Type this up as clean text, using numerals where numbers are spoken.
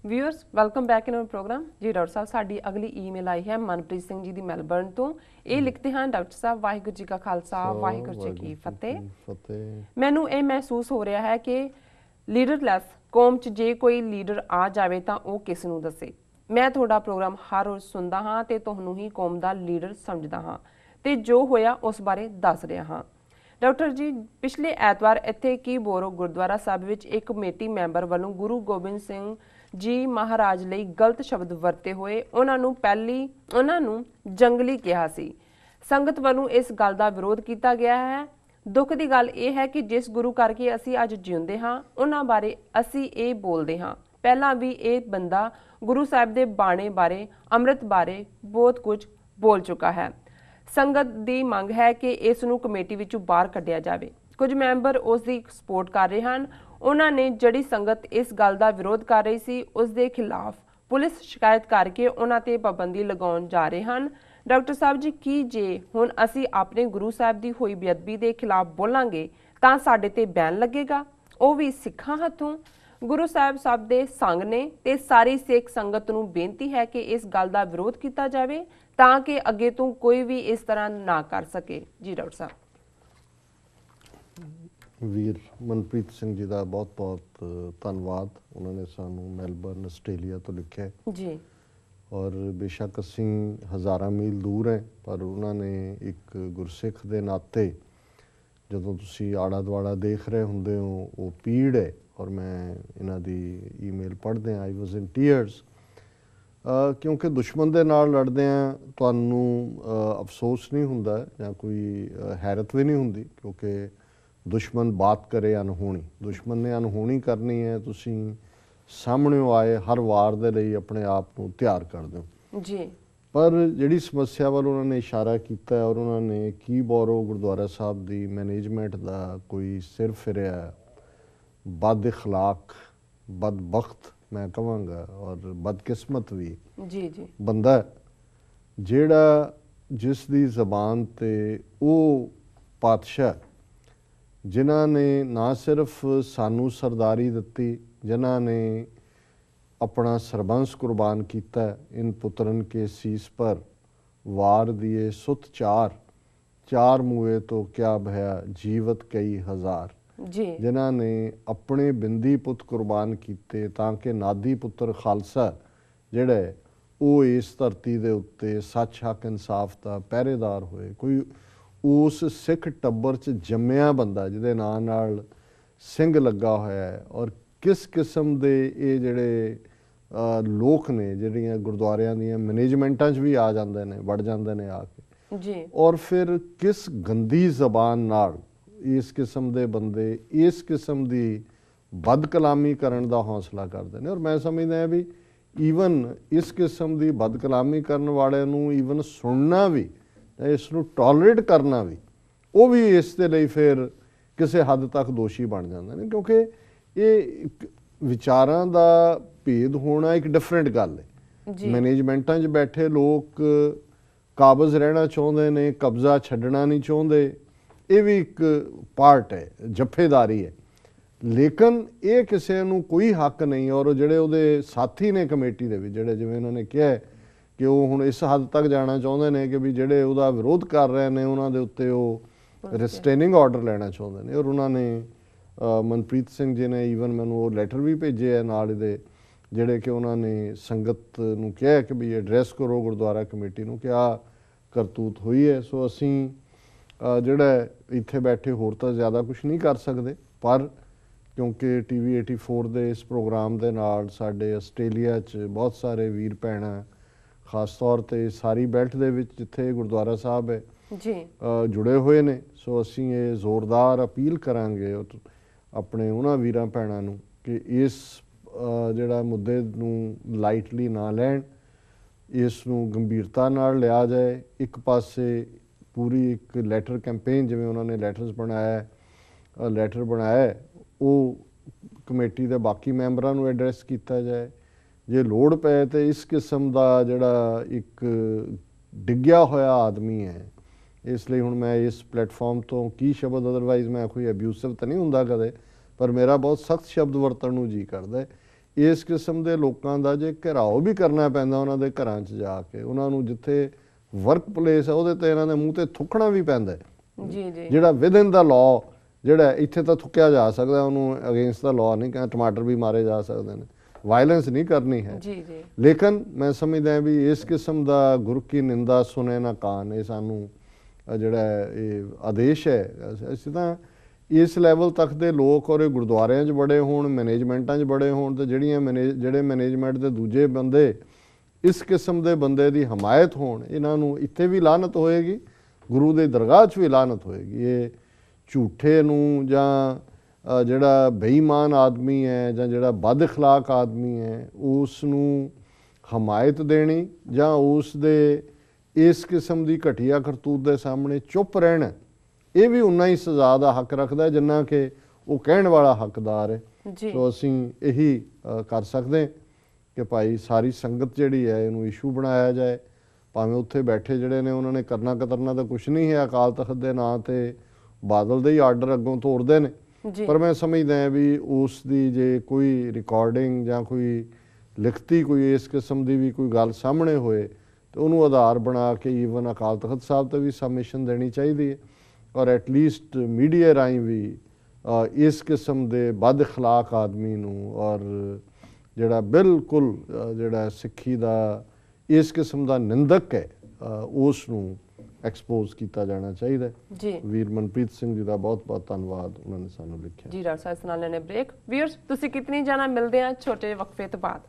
Viewers welcome back in our program जी। Doctor साहब साडी अगली ईमेल आई है मनप्रीत सिंह जी दी मेलबर्न तो ये लिखते हैं डॉक्टर साहब वाहिगुरू जी का खालसा वाहिगुरू जी की फतेह। मैनू ये महसूस हो रहा है कि लीडरलैस कौम च जे कोई लीडर आ जाए तो वह किस नूं दसे। मैं तुहाडा प्रोग्राम हर रोज़ सुनदा हाँ ते तुहानूं ही कौम दा लीडर समझदा हाँ ते जो होया उस बारे दस रहा हाँ। डॉक्टर जी पिछले एतवार इत्थे की बोरो गुरुद्वारा साहब विच एक कमेटी मैंबर वालों गुरु गोबिंद सिंह जी महाराज ਲਈ गलत शब्द वरते होए ਉਹਨਾਂ ਨੂੰ ਜੰਗਲੀ ਕਿਹਾ ਸੀ। ਸੰਗਤ ਵੱਲੋਂ ਇਸ ਗੱਲ ਦਾ ਵਿਰੋਧ ਕੀਤਾ ਗਿਆ ਹੈ। ਦੁੱਖ ਦੀ ਗੱਲ ਇਹ ਹੈ ਕਿ ਜਿਸ ਗੁਰੂ ਕਰਕੇ ਅਸੀਂ ਅੱਜ ਜਿਉਂਦੇ ਹਾਂ ਉਹਨਾਂ ਬਾਰੇ ਅਸੀਂ ਇਹ ਬੋਲਦੇ ਹਾਂ। ਪਹਿਲਾਂ ਵੀ ਇਹ ਬੰਦਾ ਗੁਰੂ ਸਾਹਿਬ ਦੇ ਬਾਣੇ ਬਾਰੇ ਅੰਮ੍ਰਿਤ ਬਾਰੇ ਬਹੁਤ ਕੁਝ ਬੋਲ ਚੁੱਕਾ ਹੈ। ਸੰਗਤ ਦੀ ਮੰਗ ਹੈ ਕਿ ਇਸ ਨੂੰ ਕਮੇਟੀ ਵਿੱਚੋਂ ਬਾਹਰ ਕੱਢਿਆ ਜਾਵੇ। ਕੁਝ ਮੈਂਬਰ ਉਸ ਦੀ ਸਪੋਰਟ ਕਰ ਰਹੇ ਹਨ। उन्होंने जड़ी संगत इस गल का विरोध कर रही सी उस दे खिलाफ पुलिस शिकायत करके उन्होंने पाबंदी लगाउण जा रहे हैं। डॉक्टर साहब जी की जे हुण असी अपने गुरु साहब की हुई बेअदबी के खिलाफ बोलांगे तो साडे ते बैन लगेगा, वो भी सिखां हथों। गुरु साहब सब दे संग ने ते सारी सिख संगत नूं बेनती है कि इस गल का विरोध किया जाए ताकि अगे तो कोई भी इस तरह ना कर सके। जी डॉक्टर साहब। वीर मनप्रीत सिंह जी का बहुत बहुत धन्यवाद। उन्होंने सानू मैलबर्न आस्ट्रेलिया तो लिखा जी और बेशक असी हज़ारा मील दूर है पर उन्होंने एक गुरसिख के नाते जो तुसी आड़ा दुआड़ा देख रहे होंगे हो वो पीड़ है और मैं इन्हां दी ईमेल पढ़दे आई वॉज इन टीयर्स क्योंकि दुश्मन के नाल लड़दे तुहानू अफसोस नहीं हुंदा या कोई हैरत भी नहीं हुंदी क्योंकि दुश्मन बात करे अनहोनी, दुश्मन ने अनहोनी करनी है, तुसी सामने आए हर वार दे लई अपने आप को तैयार कर दो जी। पर जिहड़ी समस्या वाल उन्होंने इशारा किया और उन्होंने की बोरो गुरुद्वारा साहब की मैनेजमेंट का कोई सिर फिरिया बद इखलाक बदबख्त मैं कहांगा और बदकिस्मत भी जी जी बंदा जिहड़ा जिस दी जबान ते वो पातशाह जिन्हां ने ना सिर्फ सानू सरदारी दिती जिन्हां ने अपना सरबंस कुर्बान किया इन पुत्रन के सीस पर वार दिए सुत चार चार मुए तो क्या भया जीवत कई हजार जी। जिन्हां ने अपने बिंदी पुत कुर्बान किए ताकि नादी पुत्र खालसा जिहड़ा वो इस धरती दे उत्ते सच हक इंसाफ का पहरेदार होए। कोई उस सिख टब्बर च जम्मिया बंदा जिहदे नां नाल सिंह लगा होया है और किस किस्म दे ये जिहड़े लोक ने जिहड़ियां गुरुद्वारियां दीयां मैनेजमेंटां च भी आ जांदे ने वड़ जांदे ने आके जी और फिर किस गंदी जबान नाल इस किस्म दे बंदे इस किस्म दी बदकलामी करन दा हौसला करदे ने। और मैं समझदा भी ईवन इस किस्म दी बदकलामी करन वाले नूं ईवन सुनना भी इसनूं टॉलरेट करना भी वो भी इस दे लई फिर किसी हद तक दोषी बन जाते हैं क्योंकि ये विचारां दा भेद होना एक डिफरेंट गल है। मैनेजमेंटां 'च बैठे लोग काबज़ रहना चाहुंदे ने कब्जा छड्डना नहीं चाहुंदे ये भी एक पार्ट है जफेदारी है लेकिन ये किसी नूं कोई हक नहीं। और जिहड़े उहदे साथी ने कमेटी दे विच जिहड़े जिवें उन्होंने कहा है कि वो हुण इस हद तक जाना चाहुंदे ने कि भी जिहड़े उहदा विरोध कर रहे हैं उन्हां दे उत्ते वो रिस्ट्रेनिंग ऑर्डर लेना चाहुंदे ने। और उन्होंने मनप्रीत सिंह जी ने ईवन मैनूं वो लैटर भी भेजे है नाल दे जिहड़े कि उन्होंने संगत नूं कहा कि भी एड्रैस करो गुरुद्वारा कमेटी नूं कि आ करतूत हुई है। सो असीं जिहड़ा इत्थे बैठे होर तां ज़्यादा कुछ नहीं कर सकते पर क्योंकि TV 84 दे इस प्रोग्राम दे नाल साडे आस्ट्रेलिया च बहुत सारे वीर भैणां खास तौर पर सारी बेल्ट दे विच जिथे गुरुद्वारा साहब है जी जुड़े हुए ने। सो असी ये जोरदार अपील करांगे अपने उन्हां वीरां भैणां नूं कि इस जिहड़ा मुद्दे नूं लाइटली ना लैण इस नूं गंभीरता नाल लिया जाए। एक पासे पूरी एक लैटर कैंपेन जिवें उन्होंने लैटर बनाया वो कमेटी के बाकी मैंबरां नूं एड्रैस किया जाए। जे लोड़ पै तो इस किस्म का जिहड़ा एक डिग्या होया आदमी है इसलिए हुण मैं इस प्लेटफॉर्म तो की शब्द अदरवाइज मैं कोई अब्यूसिव तो नहीं हुंदा कदे पर मेरा बहुत सख्त शब्द वरतण नूं जी करदा है ਇਸ ਕਿਸਮ ਦੇ ਲੋਕਾਂ ਦਾ ਜੇ ਘਿਰਾਓ ਵੀ ਕਰਨਾ ਪੈਂਦਾ ਉਹਨਾਂ ਦੇ ਘਰਾਂ 'ਚ ਜਾ ਕੇ, ਉਹਨਾਂ ਨੂੰ ਜਿੱਥੇ ਵਰਕ ਪਲੇਸ ਹੈ ਉਹਦੇ ਤੇ ਇਹਨਾਂ ਦੇ ਮੂੰਹ ਤੇ ਥੁੱਕਣਾ ਵੀ ਪੈਂਦਾ ਜੀ ਜੀ, ਜਿਹੜਾ ਵਿਦਨ ਦਾ ਲਾਅ, ਜਿਹੜਾ ਇੱਥੇ ਤਾਂ ਥੁੱਕਿਆ ਜਾ ਸਕਦਾ, ਉਹਨੂੰ ਅਗੇਂਸਟ ਦਾ ਲਾਅ ਨਹੀਂ, ਟਮਾਟਰ ਵੀ ਮਾਰੇ ਜਾ ਸਕਦੇ ਨੇ, ਵਾਇਲੈਂਸ ਨਹੀਂ ਕਰਨੀ ਹੈ ਜੀ ਜੀ। ਲੇਕਿਨ ਮੈਂ ਸਮਝਦਾ ਵੀ ਇਸ ਕਿਸਮ ਦਾ ਗੁਰ ਕੀ ਨਿੰਦਾ ਸੁਣੇ ਨਾ ਕਾਨ, ਇਹ ਸਾਨੂੰ ਜਿਹੜਾ ਇਹ ਆਦੇਸ਼ ਹੈ। ਅਸੀਂ ਤਾਂ ਇਸ ਲੈਵਲ ਤੱਕ ਦੇ ਲੋਕ ਔਰ ਇਹ ਗੁਰਦੁਆਰਿਆਂ 'ਚ ਬੜੇ ਹੋਣ, ਮੈਨੇਜਮੈਂਟਾਂ 'ਚ ਬੜੇ ਹੋਣ, ਤੇ ਜਿਹੜੇ ਮੈਨੇਜਮੈਂਟ ਦੇ ਦੂਜੇ ਬੰਦੇ ਇਸ ਕਿਸਮ ਦੇ ਬੰਦੇ ਦੀ ਹਮਾਇਤ ਹੋਣ, ਇਹਨਾਂ ਨੂੰ ਇੱਥੇ ਵੀ ਲਾਹਨਤ ਹੋਏਗੀ, ਗੁਰੂ ਦੇ ਦਰਗਾਹ 'ਚ ਵੀ ਲਾਹਨਤ ਹੋਏਗੀ। ਇਹ ਝੂਠੇ ਨੂੰ ਜਾਂ ਜਿਹੜਾ ਬੇਈਮਾਨ ਆਦਮੀ ਹੈ ਜਾਂ ਜਿਹੜਾ ਬਦ ਅਖਲਾਕ ਆਦਮੀ ਹੈ ਉਸ ਨੂੰ ਹਮਾਇਤ ਦੇਣੀ ਜਾਂ ਉਸ ਦੇ ਇਸ ਕਿਸਮ ਦੀ ਘਟੀਆ ਕਰਤੂਤ ਦੇ ਸਾਹਮਣੇ ਚੁੱਪ ਰਹਿਣਾ, ਇਹ ਵੀ ਉਨਾ ਹੀ ਸਜ਼ਾ ਦਾ ਹੱਕ ਰੱਖਦਾ ਜਿੰਨਾ ਕਿ ਉਹ ਕਹਿਣ ਵਾਲਾ ਹੱਕਦਾਰ ਹੈ। ਸੋ ਅਸੀਂ ਇਹੀ ਕਰ ਸਕਦੇ ਕਿ ਭਾਈ ਸਾਰੀ ਸੰਗਤ ਜਿਹੜੀ ਹੈ ਇਹਨੂੰ ਇਸ਼ੂ ਬਣਾਇਆ ਜਾਏ, ਭਾਵੇਂ ਉੱਥੇ ਬੈਠੇ ਜਿਹੜੇ ਨੇ ਉਹਨਾਂ ਨੇ ਕਰਨਾ ਕਤਰਨਾ ਤਾਂ ਕੁਛ ਨਹੀਂ ਹੈ, ਅਕਾਲ ਤਖਤ ਦੇ ਨਾਂ ਤੇ ਬਾਦਲ ਦੇ ਹੀ ਆਰਡਰ ਅੱਗੋਂ ਤੋੜਦੇ ਨੇ, ਪਰ ਮੈਂ ਸਮਝਦਾ ਹਾਂ ਵੀ ਉਸ ਦੀ ਜੇ ਕੋਈ ਰਿਕਾਰਡਿੰਗ ਜਾਂ ਕੋਈ ਲਿਖਤੀ ਕੋਈ ਇਸ ਕਿਸਮ ਦੀ ਵੀ ਕੋਈ ਗੱਲ ਸਾਹਮਣੇ ਹੋਏ ਤੇ ਉਹਨੂੰ ਆਧਾਰ ਬਣਾ ਕੇ ਈਵਨ ਅਕਾਲ ਤਖਤ ਸਾਹਿਬ ਤੇ ਵੀ ਸਬਮਿਸ਼ਨ ਦੇਣੀ ਚਾਹੀਦੀ ਹੈ, ਔਰ ਐਟਲੀਸਟ ਮੀਡੀਆ ਰਾਹੀਂ ਵੀ ਇਸ ਕਿਸਮ ਦੇ ਬਦ ਅਖਲਾਕ ਆਦਮੀ ਨੂੰ ਔਰ ਜਿਹੜਾ ਬਿਲਕੁਲ ਜਿਹੜਾ ਸਿੱਖੀ ਦਾ ਇਸ ਕਿਸਮ ਦਾ ਨਿੰਦਕ ਹੈ ਉਸ ਨੂੰ ਐਕਸਪੋਜ਼ ਕੀਤਾ ਜਾਣਾ ਚਾਹੀਦਾ ਜੀ। ਵੀਰ ਮਨਪ੍ਰੀਤ ਸਿੰਘ ਜੀ ਦਾ ਬਹੁਤ ਬਹੁਤ ਧੰਨਵਾਦ, ਉਹਨਾਂ ਨੇ ਸਾਨੂੰ ਲਿਖਿਆ। ਜੀ ਡਾਕਟਰ ਸਾਹਿਬ, ਇਸ ਨਾਲ ਲੈਣੇ ਬ੍ਰੇਕ। ਵੀਅਰਸ ਤੁਸੀਂ ਕਿਤਨੀ ਜਾਣਾ, ਮਿਲਦੇ ਆ ਛੋਟੇ ਵਕਫੇ ਤੋਂ ਬਾਅਦ।